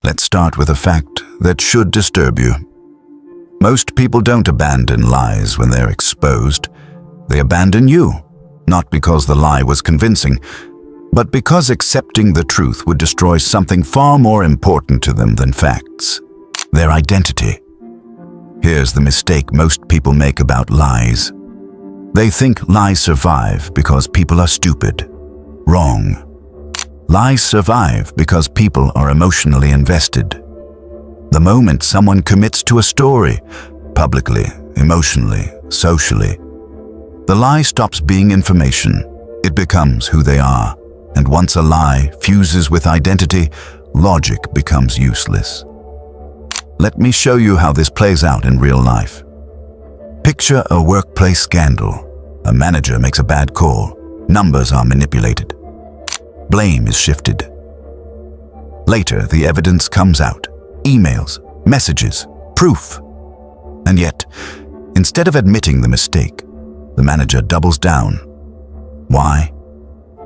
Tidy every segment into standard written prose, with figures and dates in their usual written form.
Let's start with a fact that should disturb you. Most people don't abandon lies when they're exposed. They abandon you, not because the lie was convincing, but because accepting the truth would destroy something far more important to them than facts: their identity. Here's the mistake most people make about lies. They think lies survive because people are stupid. Wrong. Lies survive because people are emotionally invested. The moment someone commits to a story, publicly, emotionally, socially, the lie stops being information. It becomes who they are. And once a lie fuses with identity, logic becomes useless. Let me show you how this plays out in real life. Picture a workplace scandal. A manager makes a bad call. Numbers are manipulated. Blame is shifted. Later, the evidence comes out. Emails, messages, proof. And yet, instead of admitting the mistake, the manager doubles down. Why?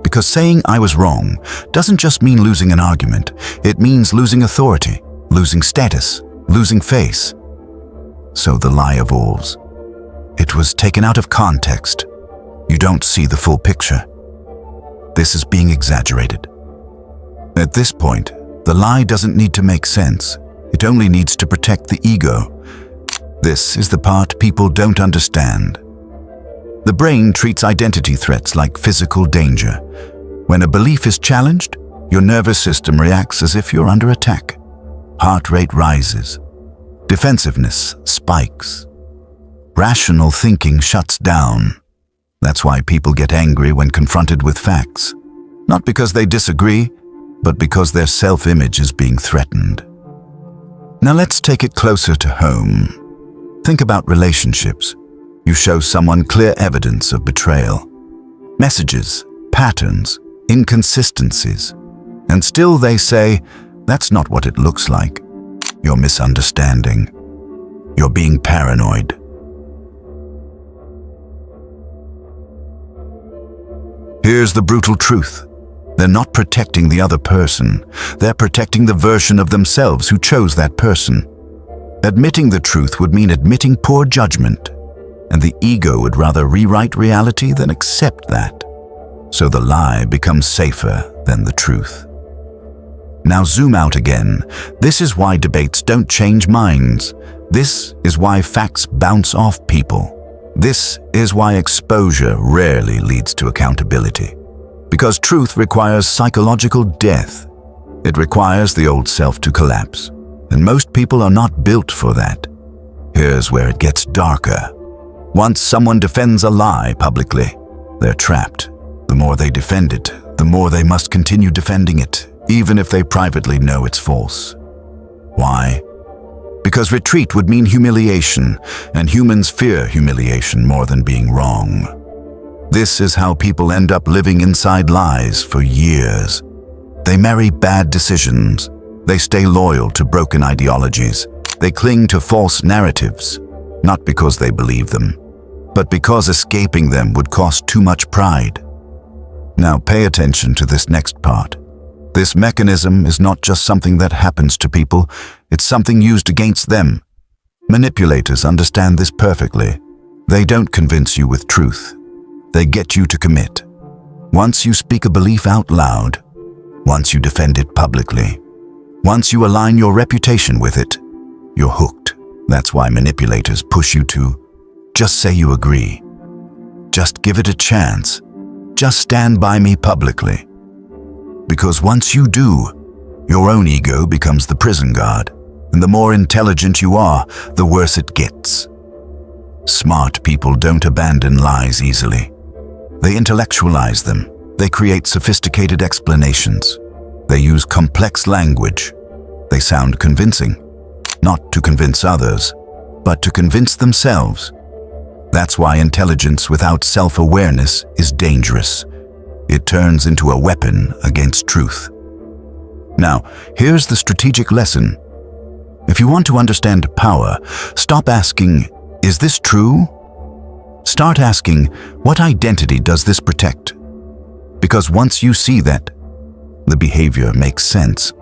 Because saying "I was wrong" doesn't just mean losing an argument. It means losing authority, losing status, losing face. So the lie evolves. It was taken out of context. You don't see the full picture. This is being exaggerated. At this point, the lie doesn't need to make sense. It only needs to protect the ego. This is the part people don't understand. The brain treats identity threats like physical danger. When a belief is challenged, your nervous system reacts as if you're under attack. Heart rate rises. Defensiveness spikes. Rational thinking shuts down. That's why people get angry when confronted with facts. Not because they disagree, but because their self-image is being threatened. Now let's take it closer to home. Think about relationships. You show someone clear evidence of betrayal. Messages, patterns, inconsistencies. And still they say, "That's not what it looks like." You're misunderstanding. You're being paranoid. Here's the brutal truth. They're not protecting the other person. They're protecting the version of themselves who chose that person. Admitting the truth would mean admitting poor judgment, and the ego would rather rewrite reality than accept that. So the lie becomes safer than the truth. Now zoom out again. This is why debates don't change minds. This is why facts bounce off people. This is why exposure rarely leads to accountability. Because truth requires psychological death. It requires the old self to collapse. And most people are not built for that. Here's where it gets darker. Once someone defends a lie publicly, they're trapped. The more they defend it, the more they must continue defending it, even if they privately know it's false. Why? Because retreat would mean humiliation, and humans fear humiliation more than being wrong. This is how people end up living inside lies for years. They marry bad decisions. They stay loyal to broken ideologies. They cling to false narratives, not because they believe them, but because escaping them would cost too much pride. Now pay attention to this next part. This mechanism is not just something that happens to people, it's something used against them. Manipulators understand this perfectly. They don't convince you with truth. They get you to commit. Once you speak a belief out loud, once you defend it publicly, once you align your reputation with it, you're hooked. That's why manipulators push you to just say you agree. Just give it a chance. Just stand by me publicly. Because once you do, your own ego becomes the prison guard, and the more intelligent you are, the worse it gets. Smart people don't abandon lies easily. They intellectualize them. They create sophisticated explanations. They use complex language. They sound convincing, not to convince others, but to convince themselves. That's why intelligence without self-awareness is dangerous. It turns into a weapon against truth. Now, here's the strategic lesson. If you want to understand power, stop asking, "Is this true?" Start asking, "What identity does this protect?" Because once you see that, the behavior makes sense.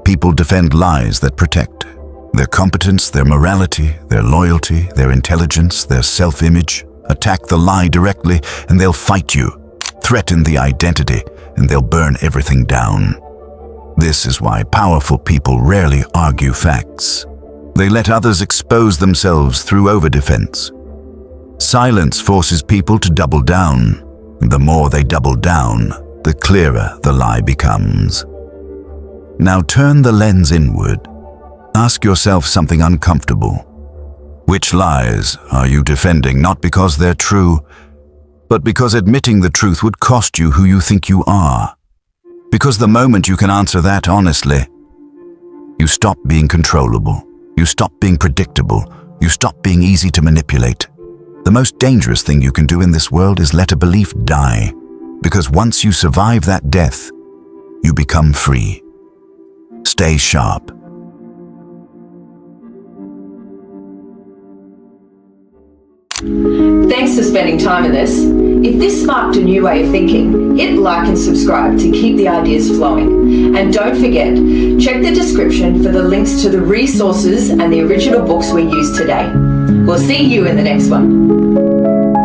People defend lies that protect their competence, their morality, their loyalty, their intelligence, their self-image. Attack the lie directly and they'll fight you. Threaten the identity and they'll burn everything down. This is why powerful people rarely argue facts. They let others expose themselves through overdefense. Silence forces people to double down. The more they double down, the clearer the lie becomes. Now turn the lens inward. Ask yourself something uncomfortable. Which lies are you defending, not because they're true, but because admitting the truth would cost you who you think you are? Because the moment you can answer that honestly, you stop being controllable, you stop being predictable, you stop being easy to manipulate. The most dangerous thing you can do in this world is let a belief die, because once you survive that death, you become free. Stay sharp. Thanks for spending time with us. If this sparked a new way of thinking, hit like and subscribe to keep the ideas flowing. And don't forget, check the description for the links to the resources and the original books we used today. We'll see you in the next one.